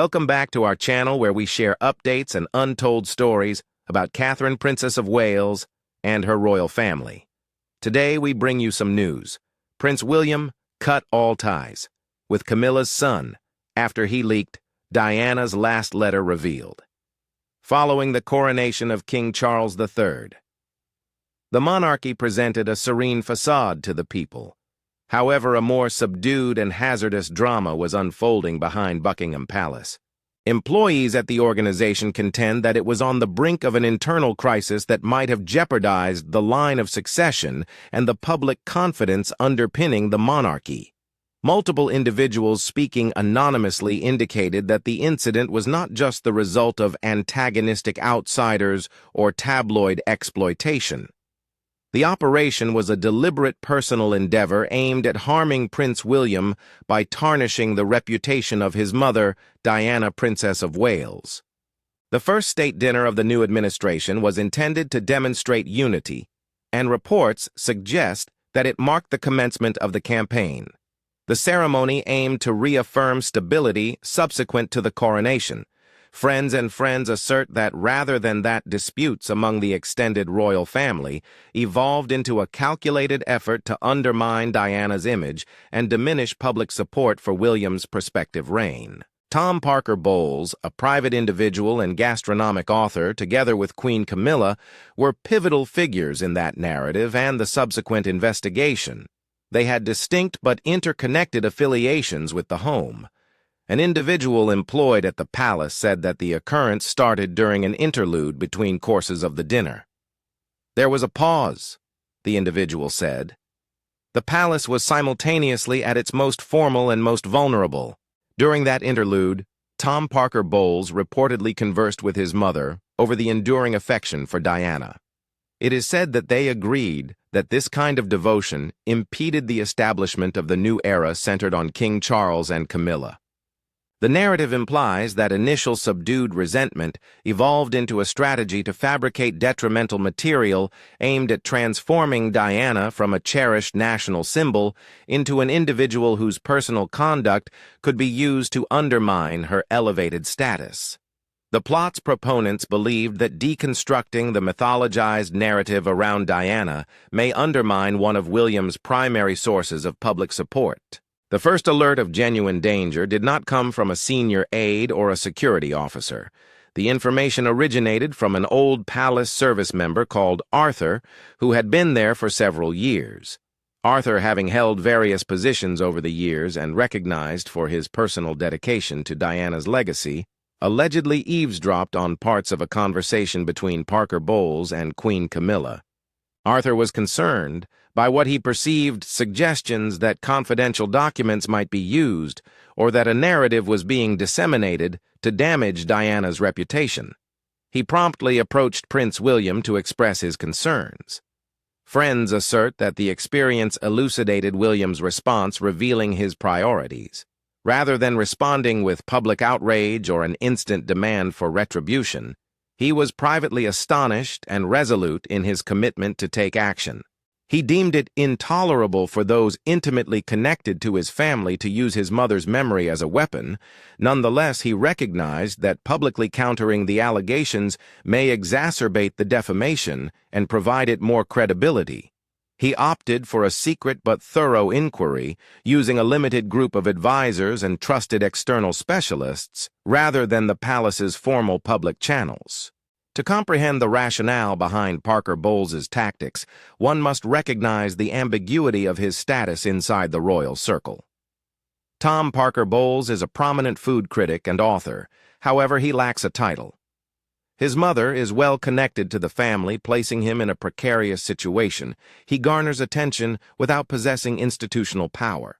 Welcome back to our channel where we share updates and untold stories about Catherine, Princess of Wales, and her royal family. Today we bring you some news. Prince William cut all ties with Camilla's son after he leaked Diana's last letter revealed. Following the coronation of King Charles III, the monarchy presented a serene facade to the people. However, a more subdued and hazardous drama was unfolding behind Buckingham Palace. Employees at the organization contend that it was on the brink of an internal crisis that might have jeopardized the line of succession and the public confidence underpinning the monarchy. Multiple individuals speaking anonymously indicated that the incident was not just the result of antagonistic outsiders or tabloid exploitation. The operation was a deliberate personal endeavor aimed at harming Prince William by tarnishing the reputation of his mother, Diana, Princess of Wales. The first state dinner of the new administration was intended to demonstrate unity, and reports suggest that it marked the commencement of the campaign. The ceremony aimed to reaffirm stability subsequent to the coronation. Friends assert that rather than that disputes among the extended royal family evolved into a calculated effort to undermine Diana's image and diminish public support for William's prospective reign. Tom Parker Bowles, a private individual and gastronomic author, together with Queen Camilla, were pivotal figures in that narrative and the subsequent investigation. They had distinct but interconnected affiliations with the home. An individual employed at the palace said that the occurrence started during an interlude between courses of the dinner. There was a pause, the individual said. The palace was simultaneously at its most formal and most vulnerable. During that interlude, Tom Parker Bowles reportedly conversed with his mother over the enduring affection for Diana. It is said that they agreed that this kind of devotion impeded the establishment of the new era centered on King Charles and Camilla. The narrative implies that initial subdued resentment evolved into a strategy to fabricate detrimental material aimed at transforming Diana from a cherished national symbol into an individual whose personal conduct could be used to undermine her elevated status. The plot's proponents believed that deconstructing the mythologized narrative around Diana may undermine one of William's primary sources of public support. The first alert of genuine danger did not come from a senior aide or a security officer. The information originated from an old palace service member called Arthur, who had been there for several years. Arthur, having held various positions over the years and recognized for his personal dedication to Diana's legacy, allegedly eavesdropped on parts of a conversation between Parker Bowles and Queen Camilla. Arthur was concerned by what he perceived suggestions that confidential documents might be used or that a narrative was being disseminated to damage Diana's reputation. He promptly approached Prince William to express his concerns. Friends assert that the experience elucidated William's response, revealing his priorities. Rather than responding with public outrage or an instant demand for retribution, he was privately astonished and resolute in his commitment to take action. He deemed it intolerable for those intimately connected to his family to use his mother's memory as a weapon. Nonetheless, he recognized that publicly countering the allegations may exacerbate the defamation and provide it more credibility. He opted for a secret but thorough inquiry, using a limited group of advisors and trusted external specialists, rather than the palace's formal public channels. To comprehend the rationale behind Parker Bowles's tactics, one must recognize the ambiguity of his status inside the royal circle. Tom Parker Bowles is a prominent food critic and author. However, he lacks a title. His mother is well connected to the family, placing him in a precarious situation. He garners attention without possessing institutional power.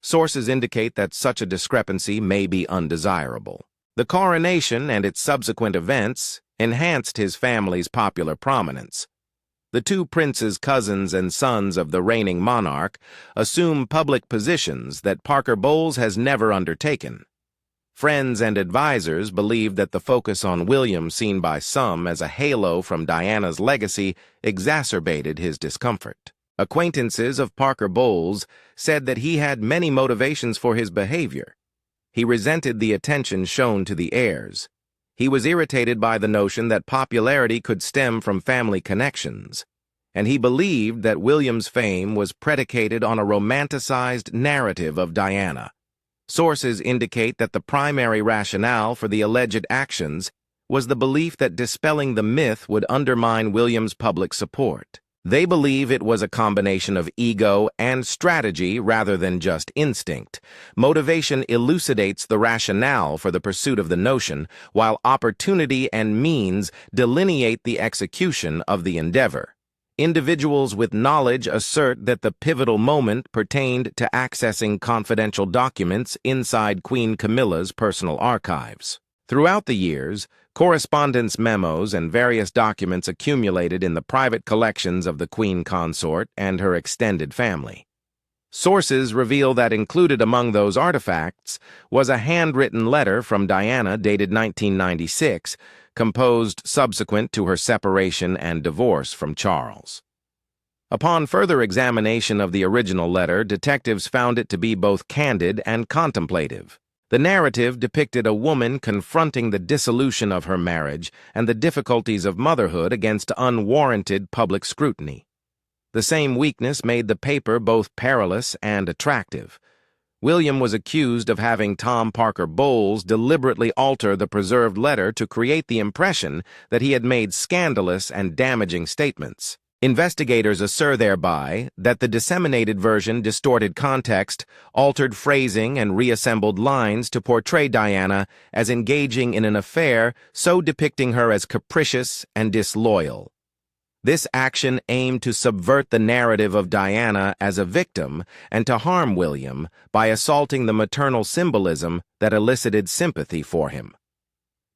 Sources indicate that such a discrepancy may be undesirable. The coronation and its subsequent events enhanced his family's popular prominence. The two princes, cousins and sons of the reigning monarch, assume public positions that Parker Bowles has never undertaken. Friends and advisors believe that the focus on William, seen by some as a halo from Diana's legacy, exacerbated his discomfort. Acquaintances of Parker Bowles said that he had many motivations for his behavior. He resented the attention shown to the heirs. He was irritated by the notion that popularity could stem from family connections, and he believed that William's fame was predicated on a romanticized narrative of Diana. Sources indicate that the primary rationale for the alleged actions was the belief that dispelling the myth would undermine William's public support. They believe it was a combination of ego and strategy rather than just instinct. Motivation elucidates the rationale for the pursuit of the notion, while opportunity and means delineate the execution of the endeavor. Individuals with knowledge assert that the pivotal moment pertained to accessing confidential documents inside Queen Camilla's personal archives. Throughout the years, correspondence memos and various documents accumulated in the private collections of the Queen Consort and her extended family. Sources reveal that included among those artifacts was a handwritten letter from Diana dated 1996, composed subsequent to her separation and divorce from Charles. Upon further examination of the original letter, detectives found it to be both candid and contemplative. The narrative depicted a woman confronting the dissolution of her marriage and the difficulties of motherhood against unwarranted public scrutiny. The same weakness made the paper both perilous and attractive. William was accused of having Tom Parker Bowles deliberately alter the preserved letter to create the impression that he had made scandalous and damaging statements. Investigators assert thereby that the disseminated version distorted context, altered phrasing, and reassembled lines to portray Diana as engaging in an affair, so depicting her as capricious and disloyal. This action aimed to subvert the narrative of Diana as a victim and to harm William by assaulting the maternal symbolism that elicited sympathy for him.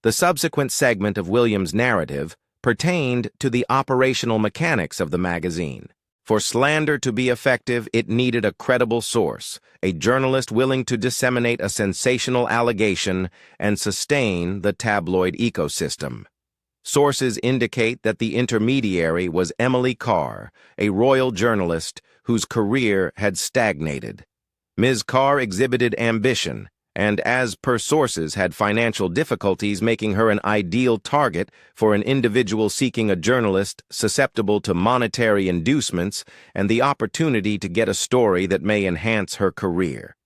The subsequent segment of William's narrative pertained to the operational mechanics of the magazine. For slander to be effective, it needed a credible source, a journalist willing to disseminate a sensational allegation and sustain the tabloid ecosystem. Sources indicate that the intermediary was Emily Carr, a royal journalist whose career had stagnated. Ms. Carr exhibited ambition, and as per sources had financial difficulties, making her an ideal target for an individual seeking a journalist susceptible to monetary inducements and the opportunity to get a story that may enhance her career.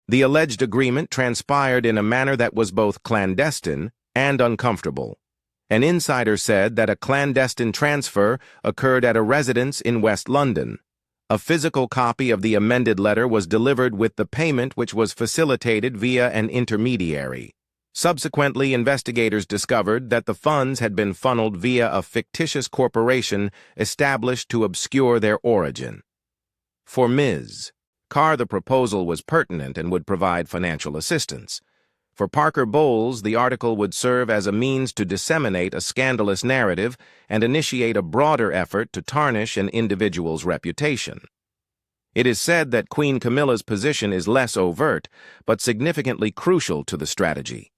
The alleged agreement transpired in a manner that was both clandestine and uncomfortable. An insider said that a clandestine transfer occurred at a residence in West London. A physical copy of the amended letter was delivered with the payment, which was facilitated via an intermediary. Subsequently, investigators discovered that the funds had been funneled via a fictitious corporation established to obscure their origin. For Ms. Carr, the proposal was pertinent and would provide financial assistance. For Parker Bowles, the article would serve as a means to disseminate a scandalous narrative and initiate a broader effort to tarnish an individual's reputation. It is said that Queen Camilla's position is less overt, but significantly crucial to the strategy.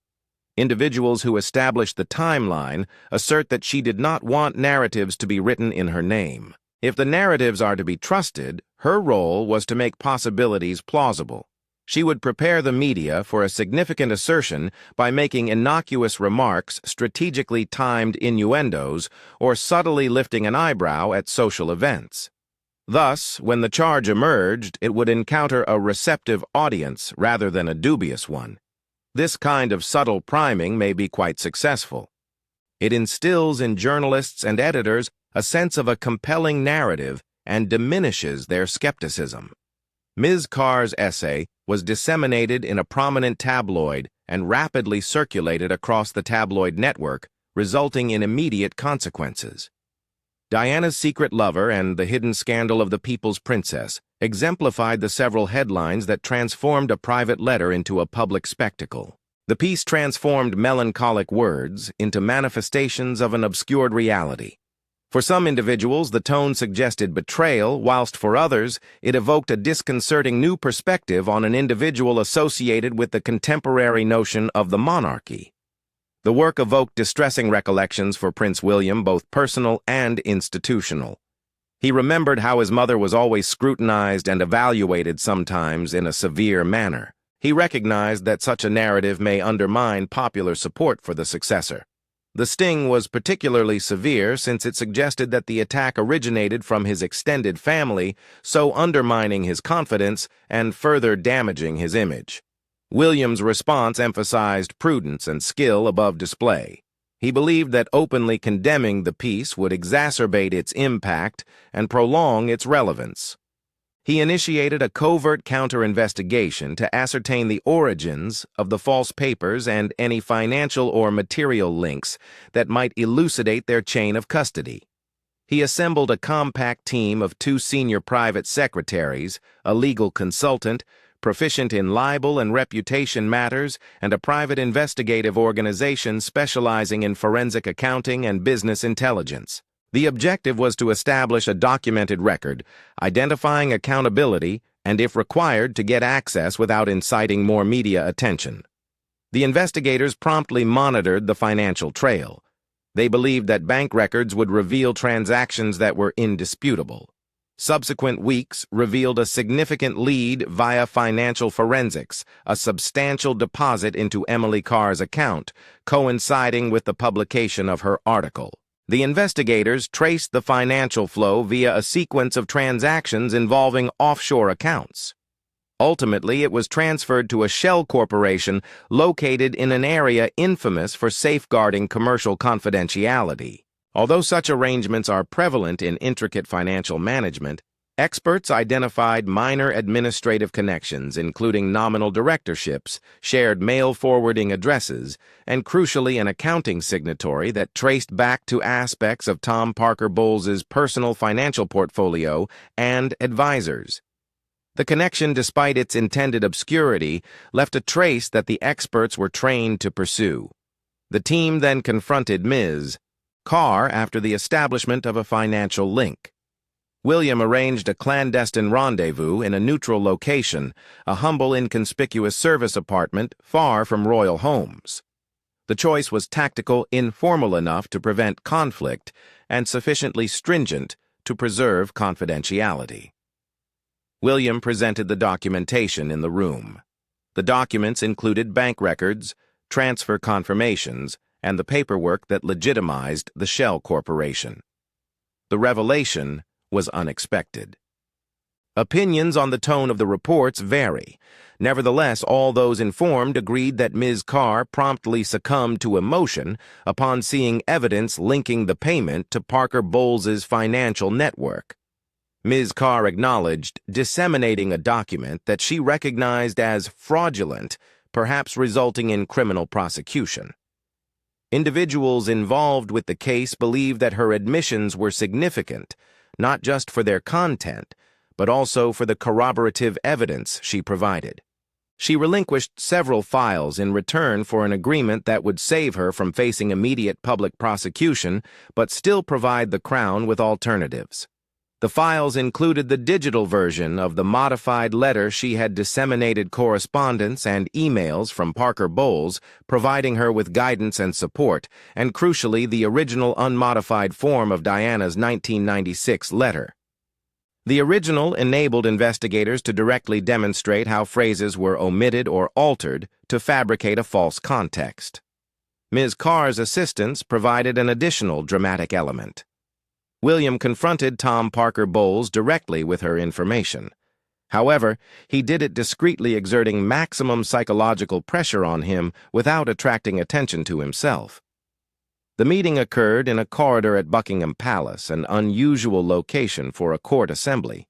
Individuals who establish the timeline assert that she did not want narratives to be written in her name. If the narratives are to be trusted, her role was to make possibilities plausible. She would prepare the media for a significant assertion by making innocuous remarks, strategically timed innuendos, or subtly lifting an eyebrow at social events. Thus, when the charge emerged, it would encounter a receptive audience rather than a dubious one. This kind of subtle priming may be quite successful. It instills in journalists and editors a sense of a compelling narrative and diminishes their skepticism. Ms. Carr's essay was disseminated in a prominent tabloid and rapidly circulated across the tabloid network, resulting in immediate consequences. Diana's secret lover and the hidden scandal of the People's Princess exemplified the several headlines that transformed a private letter into a public spectacle. The piece transformed melancholic words into manifestations of an obscured reality. For some individuals, the tone suggested betrayal, whilst for others, it evoked a disconcerting new perspective on an individual associated with the contemporary notion of the monarchy. The work evoked distressing recollections for Prince William, both personal and institutional. He remembered how his mother was always scrutinized and evaluated, sometimes in a severe manner. He recognized that such a narrative may undermine popular support for the successor. The sting was particularly severe since it suggested that the attack originated from his extended family, so undermining his confidence and further damaging his image. William's response emphasized prudence and skill above display. He believed that openly condemning the piece would exacerbate its impact and prolong its relevance. He initiated a covert counter-investigation to ascertain the origins of the false papers and any financial or material links that might elucidate their chain of custody. He assembled a compact team of 2 senior private secretaries, a legal consultant, proficient in libel and reputation matters, and a private investigative organization specializing in forensic accounting and business intelligence. The objective was to establish a documented record, identifying accountability, and if required, to get access without inciting more media attention. The investigators promptly monitored the financial trail. They believed that bank records would reveal transactions that were indisputable. Subsequent weeks revealed a significant lead via financial forensics, a substantial deposit into Emily Carr's account, coinciding with the publication of her article. The investigators traced the financial flow via a sequence of transactions involving offshore accounts. Ultimately, it was transferred to a shell corporation located in an area infamous for safeguarding commercial confidentiality. Although such arrangements are prevalent in intricate financial management, experts identified minor administrative connections, including nominal directorships, shared mail forwarding addresses, and crucially an accounting signatory that traced back to aspects of Tom Parker Bowles's personal financial portfolio and advisors. The connection, despite its intended obscurity, left a trace that the experts were trained to pursue. The team then confronted Ms. Carr after the establishment of a financial link. William arranged a clandestine rendezvous in a neutral location, a humble, inconspicuous service apartment far from royal homes. The choice was tactical, informal enough to prevent conflict, and sufficiently stringent to preserve confidentiality. William presented the documentation in the room. The documents included bank records, transfer confirmations, and the paperwork that legitimized the shell corporation. The revelation was unexpected. Opinions on the tone of the reports vary. Nevertheless, all those informed agreed that Ms. Carr promptly succumbed to emotion upon seeing evidence linking the payment to Parker Bowles's financial network. Ms. Carr acknowledged disseminating a document that she recognized as fraudulent, perhaps resulting in criminal prosecution. Individuals involved with the case believed that her admissions were significant, not just for their content, but also for the corroborative evidence she provided. She relinquished several files in return for an agreement that would save her from facing immediate public prosecution, but still provide the Crown with alternatives. The files included the digital version of the modified letter she had disseminated correspondence and emails from Parker Bowles, providing her with guidance and support, and crucially the original unmodified form of Diana's 1996 letter. The original enabled investigators to directly demonstrate how phrases were omitted or altered to fabricate a false context. Ms. Carr's assistance provided an additional dramatic element. William confronted Tom Parker Bowles directly with her information. However, he did it discreetly, exerting maximum psychological pressure on him without attracting attention to himself. The meeting occurred in a corridor at Buckingham Palace, an unusual location for a court assembly.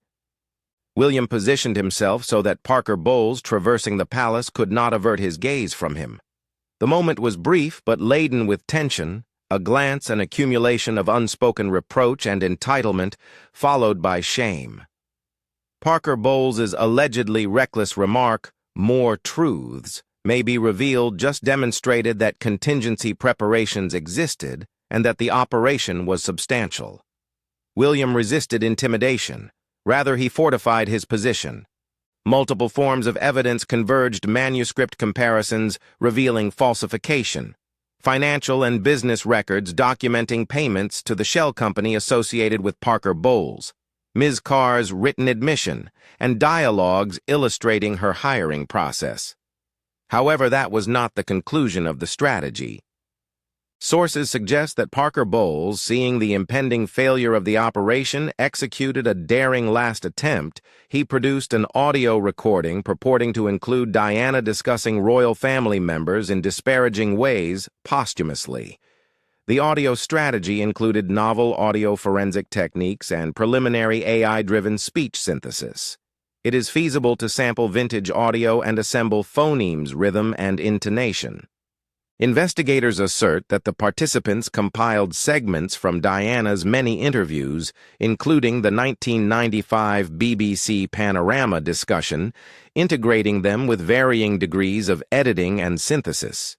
William positioned himself so that Parker Bowles traversing the palace could not avert his gaze from him. The moment was brief but laden with tension, a glance, an accumulation of unspoken reproach and entitlement, followed by shame. Parker Bowles's allegedly reckless remark, "More truths," may be revealed just demonstrated that contingency preparations existed and that the operation was substantial. William resisted intimidation. Rather, he fortified his position. Multiple forms of evidence converged, manuscript comparisons revealing falsification, financial and business records documenting payments to the shell company associated with Parker Bowles, Ms. Carr's written admission, and dialogues illustrating her hiring process. However, that was not the conclusion of the strategy. Sources suggest that Parker Bowles, seeing the impending failure of the operation, executed a daring last attempt. He produced an audio recording purporting to include Diana discussing royal family members in disparaging ways posthumously. The audio strategy included novel audio forensic techniques and preliminary AI-driven speech synthesis. It is feasible to sample vintage audio and assemble phonemes, rhythm, and intonation. Investigators assert that the participants compiled segments from Diana's many interviews, including the 1995 BBC Panorama discussion, integrating them with varying degrees of editing and synthesis.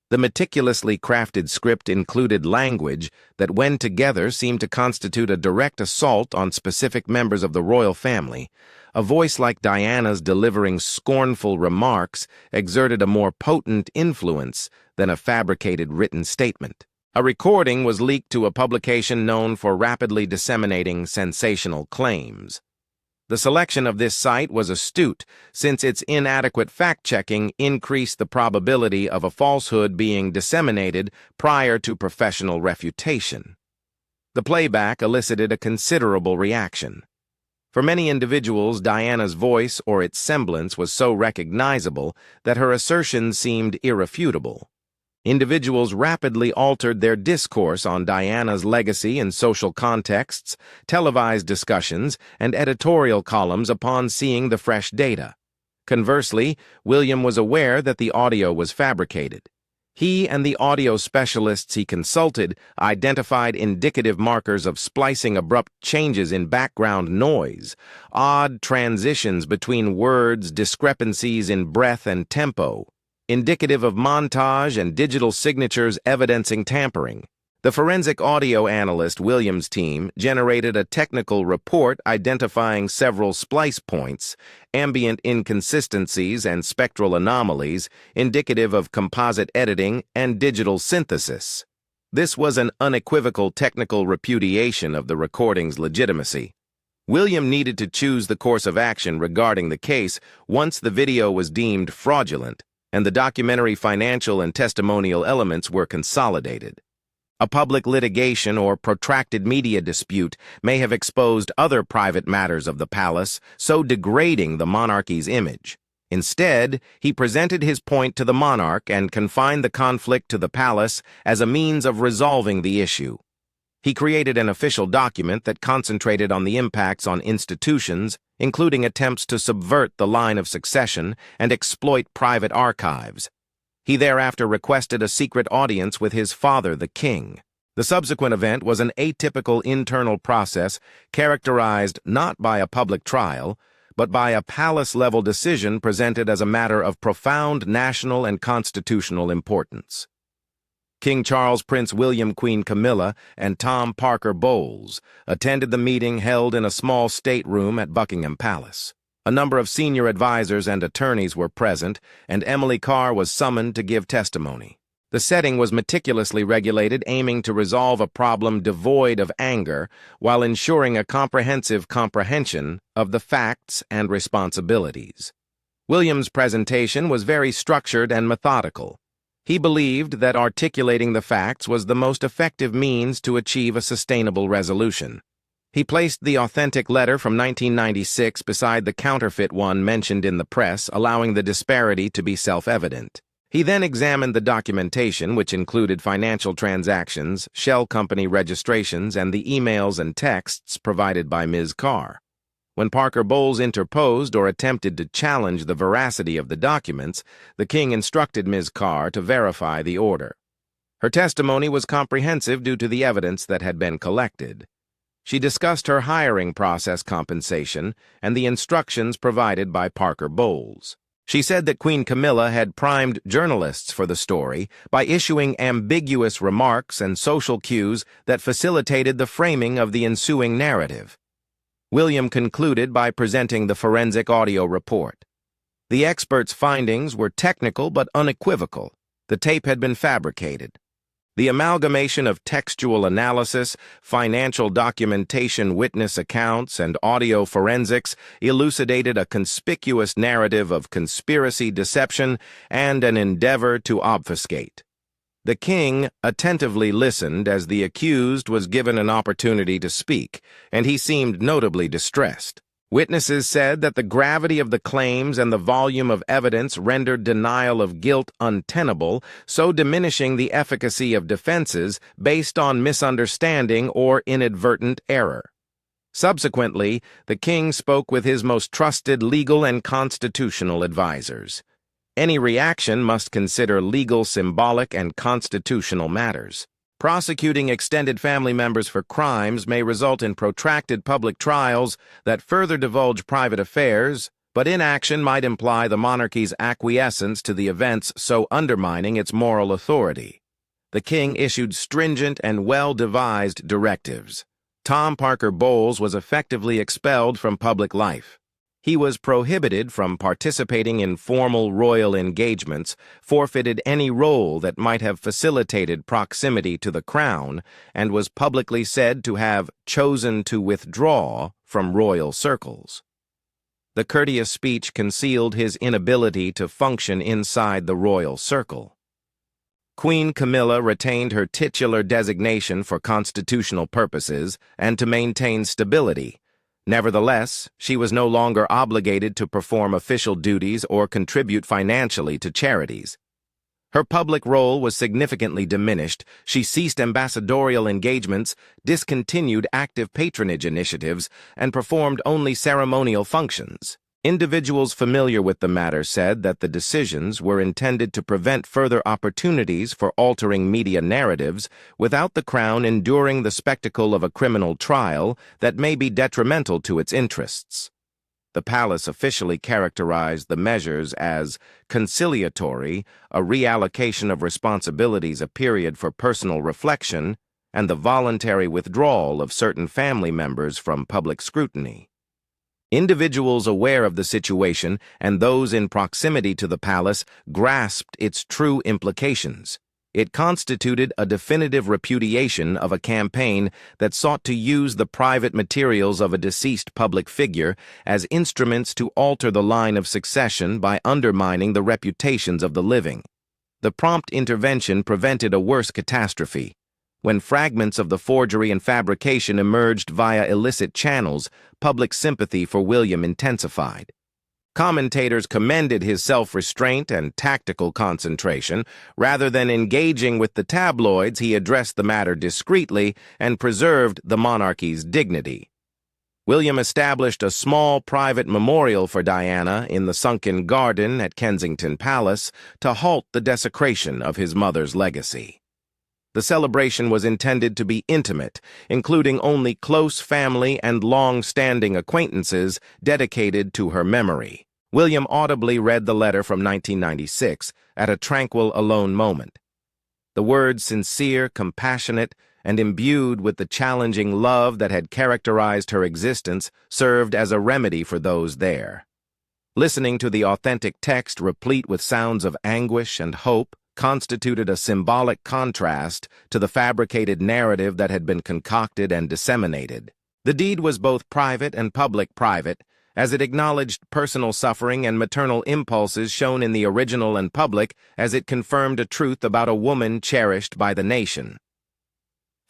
The meticulously crafted script included language that, when together, seemed to constitute a direct assault on specific members of the royal family. A voice like Diana's delivering scornful remarks exerted a more potent influence than a fabricated written statement. A recording was leaked to a publication known for rapidly disseminating sensational claims. The selection of this site was astute, since its inadequate fact-checking increased the probability of a falsehood being disseminated prior to professional refutation. The playback elicited a considerable reaction. For many individuals, Diana's voice or its semblance was so recognizable that her assertions seemed irrefutable. Individuals rapidly altered their discourse on Diana's legacy in social contexts, televised discussions, and editorial columns upon seeing the fresh data. Conversely, William was aware that the audio was fabricated. He and the audio specialists he consulted identified indicative markers of splicing, abrupt changes in background noise, odd transitions between words, discrepancies in breath and tempo, indicative of montage and digital signatures evidencing tampering. The forensic audio analyst Williams' team generated a technical report identifying several splice points, ambient inconsistencies, and spectral anomalies indicative of composite editing and digital synthesis. This was an unequivocal technical repudiation of the recording's legitimacy. William needed to choose the course of action regarding the case once the video was deemed fraudulent and the documentary financial and testimonial elements were consolidated. A public litigation or protracted media dispute may have exposed other private matters of the palace, so degrading the monarchy's image. Instead, he presented his point to the monarch and confined the conflict to the palace as a means of resolving the issue. He created an official document that concentrated on the impacts on institutions, including attempts to subvert the line of succession and exploit private archives. He thereafter requested a secret audience with his father, the king. The subsequent event was an atypical internal process characterized not by a public trial, but by a palace-level decision presented as a matter of profound national and constitutional importance. King Charles, Prince William, Queen Camilla, and Tom Parker Bowles attended the meeting held in a small stateroom at Buckingham Palace. A number of senior advisors and attorneys were present, and Emily Carr was summoned to give testimony. The setting was meticulously regulated, aiming to resolve a problem devoid of anger while ensuring a comprehensive comprehension of the facts and responsibilities. William's presentation was very structured and methodical. He believed that articulating the facts was the most effective means to achieve a sustainable resolution. He placed the authentic letter from 1996 beside the counterfeit one mentioned in the press, allowing the disparity to be self-evident. He then examined the documentation, which included financial transactions, shell company registrations, and the emails and texts provided by Ms. Carr. When Parker Bowles interposed or attempted to challenge the veracity of the documents, the king instructed Ms. Carr to verify the order. Her testimony was comprehensive due to the evidence that had been collected. She discussed her hiring process compensation and the instructions provided by Parker Bowles. She said that Queen Camilla had primed journalists for the story by issuing ambiguous remarks and social cues that facilitated the framing of the ensuing narrative. William concluded by presenting the forensic audio report. The expert's findings were technical but unequivocal. The tape had been fabricated. The amalgamation of textual analysis, financial documentation, witness accounts, and audio forensics elucidated a conspicuous narrative of conspiracy, deception, and an endeavor to obfuscate. The king attentively listened as the accused was given an opportunity to speak, and he seemed notably distressed. Witnesses said that the gravity of the claims and the volume of evidence rendered denial of guilt untenable, so diminishing the efficacy of defenses based on misunderstanding or inadvertent error. Subsequently, the king spoke with his most trusted legal and constitutional advisers. Any reaction must consider legal, symbolic, and constitutional matters. Prosecuting extended family members for crimes may result in protracted public trials that further divulge private affairs, but inaction might imply the monarchy's acquiescence to the events, so undermining its moral authority. The king issued stringent and well-devised directives. Tom Parker Bowles was effectively expelled from public life. He was prohibited from participating in formal royal engagements, forfeited any role that might have facilitated proximity to the crown, and was publicly said to have chosen to withdraw from royal circles. The courteous speech concealed his inability to function inside the royal circle. Queen Camilla retained her titular designation for constitutional purposes and to maintain stability. Nevertheless, she was no longer obligated to perform official duties or contribute financially to charities. Her public role was significantly diminished. She ceased ambassadorial engagements, discontinued active patronage initiatives, and performed only ceremonial functions. Individuals familiar with the matter said that the decisions were intended to prevent further opportunities for altering media narratives without the crown enduring the spectacle of a criminal trial that may be detrimental to its interests. The palace officially characterized the measures as conciliatory, a reallocation of responsibilities, a period for personal reflection, and the voluntary withdrawal of certain family members from public scrutiny. Individuals aware of the situation and those in proximity to the palace grasped its true implications. It constituted a definitive repudiation of a campaign that sought to use the private materials of a deceased public figure as instruments to alter the line of succession by undermining the reputations of the living. The prompt intervention prevented a worse catastrophe. When fragments of the forgery and fabrication emerged via illicit channels, public sympathy for William intensified. Commentators commended his self-restraint and tactical concentration. Rather than engaging with the tabloids, he addressed the matter discreetly and preserved the monarchy's dignity. William established a small private memorial for Diana in the sunken garden at Kensington Palace to halt the desecration of his mother's legacy. The celebration was intended to be intimate, including only close family and long-standing acquaintances dedicated to her memory. William audibly read the letter from 1996 at a tranquil, alone moment. The words, sincere, compassionate, and imbued with the challenging love that had characterized her existence, served as a remedy for those there. Listening to the authentic text replete with sounds of anguish and hope, constituted a symbolic contrast to the fabricated narrative that had been concocted and disseminated. The deed was both private and public-private, as it acknowledged personal suffering and maternal impulses shown in the original and public, as it confirmed a truth about a woman cherished by the nation.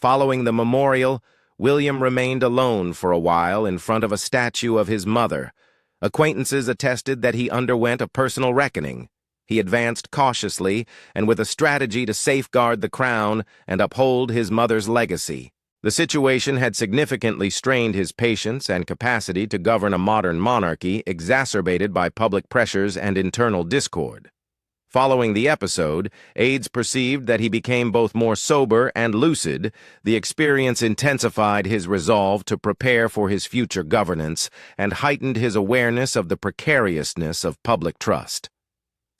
Following the memorial, William remained alone for a while in front of a statue of his mother. Acquaintances attested that he underwent a personal reckoning. He advanced cautiously and with a strategy to safeguard the crown and uphold his mother's legacy. The situation had significantly strained his patience and capacity to govern a modern monarchy, exacerbated by public pressures and internal discord. Following the episode, aides perceived that he became both more sober and lucid. The experience intensified his resolve to prepare for his future governance and heightened his awareness of the precariousness of public trust.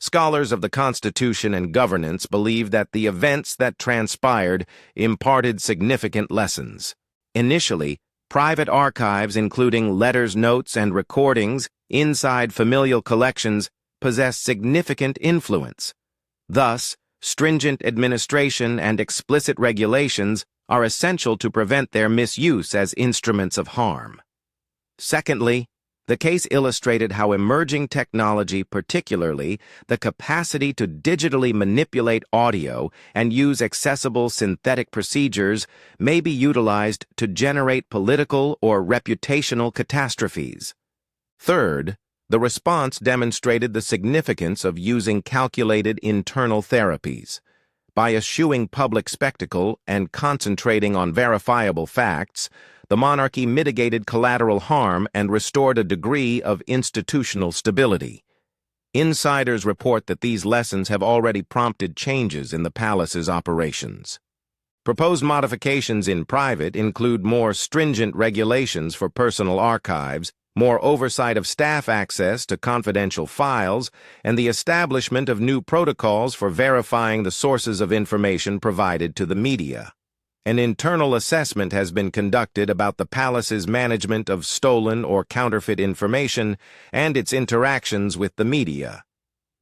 Scholars of the Constitution and governance believe that the events that transpired imparted significant lessons. Initially, private archives including letters, notes, and recordings inside familial collections possessed significant influence. Thus, Stringent administration and explicit regulations are essential to prevent their misuse as instruments of harm. Secondly, the case illustrated how emerging technology, particularly the capacity to digitally manipulate audio and use accessible synthetic procedures, may be utilized to generate political or reputational catastrophes. Third, the response demonstrated the significance of using calculated internal therapies. By eschewing public spectacle and concentrating on verifiable facts, the monarchy mitigated collateral harm and restored a degree of institutional stability. Insiders report that these lessons have already prompted changes in the palace's operations. Proposed modifications in private include more stringent regulations for personal archives, more oversight of staff access to confidential files, and the establishment of new protocols for verifying the sources of information provided to the media. An internal assessment has been conducted about the palace's management of stolen or counterfeit information and its interactions with the media.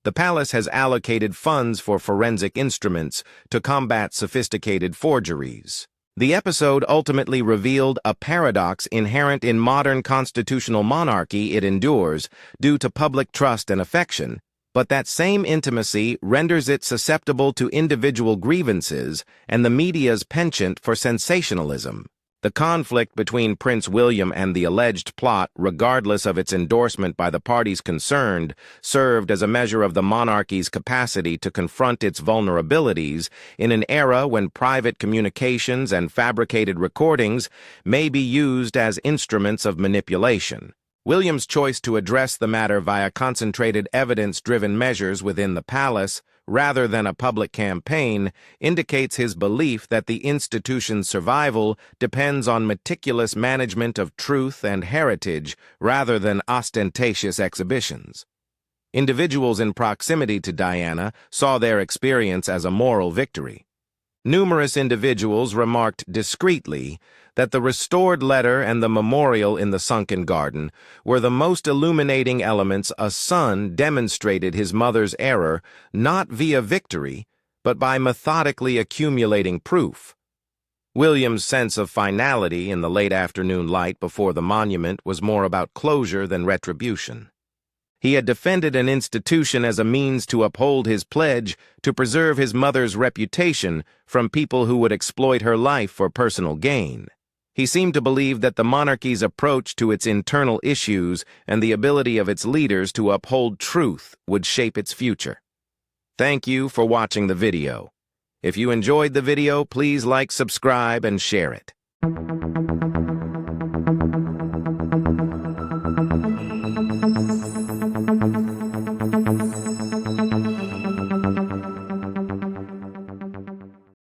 The palace has allocated funds for forensic instruments to combat sophisticated forgeries. The episode ultimately revealed a paradox inherent in modern constitutional monarchy it endures due to public trust and affection, but that same intimacy renders it susceptible to individual grievances and the media's penchant for sensationalism. The conflict between Prince William and the alleged plot, regardless of its endorsement by the parties concerned, served as a measure of the monarchy's capacity to confront its vulnerabilities in an era when private communications and fabricated recordings may be used as instruments of manipulation. William's choice to address the matter via concentrated evidence-driven measures within the palace, rather than a public campaign, indicates his belief that the institution's survival depends on meticulous management of truth and heritage rather than ostentatious exhibitions. Individuals in proximity to Diana saw their experience as a moral victory. Numerous individuals remarked discreetly that the restored letter and the memorial in the sunken garden were the most illuminating elements. A son demonstrated his mother's error not via victory, but by methodically accumulating proof. William's sense of finality in the late afternoon light before the monument was more about closure than retribution. He had defended an institution as a means to uphold his pledge to preserve his mother's reputation from people who would exploit her life for personal gain. He seemed to believe that the monarchy's approach to its internal issues and the ability of its leaders to uphold truth would shape its future. Thank you for watching the video. If you enjoyed the video, please like, subscribe, and share it.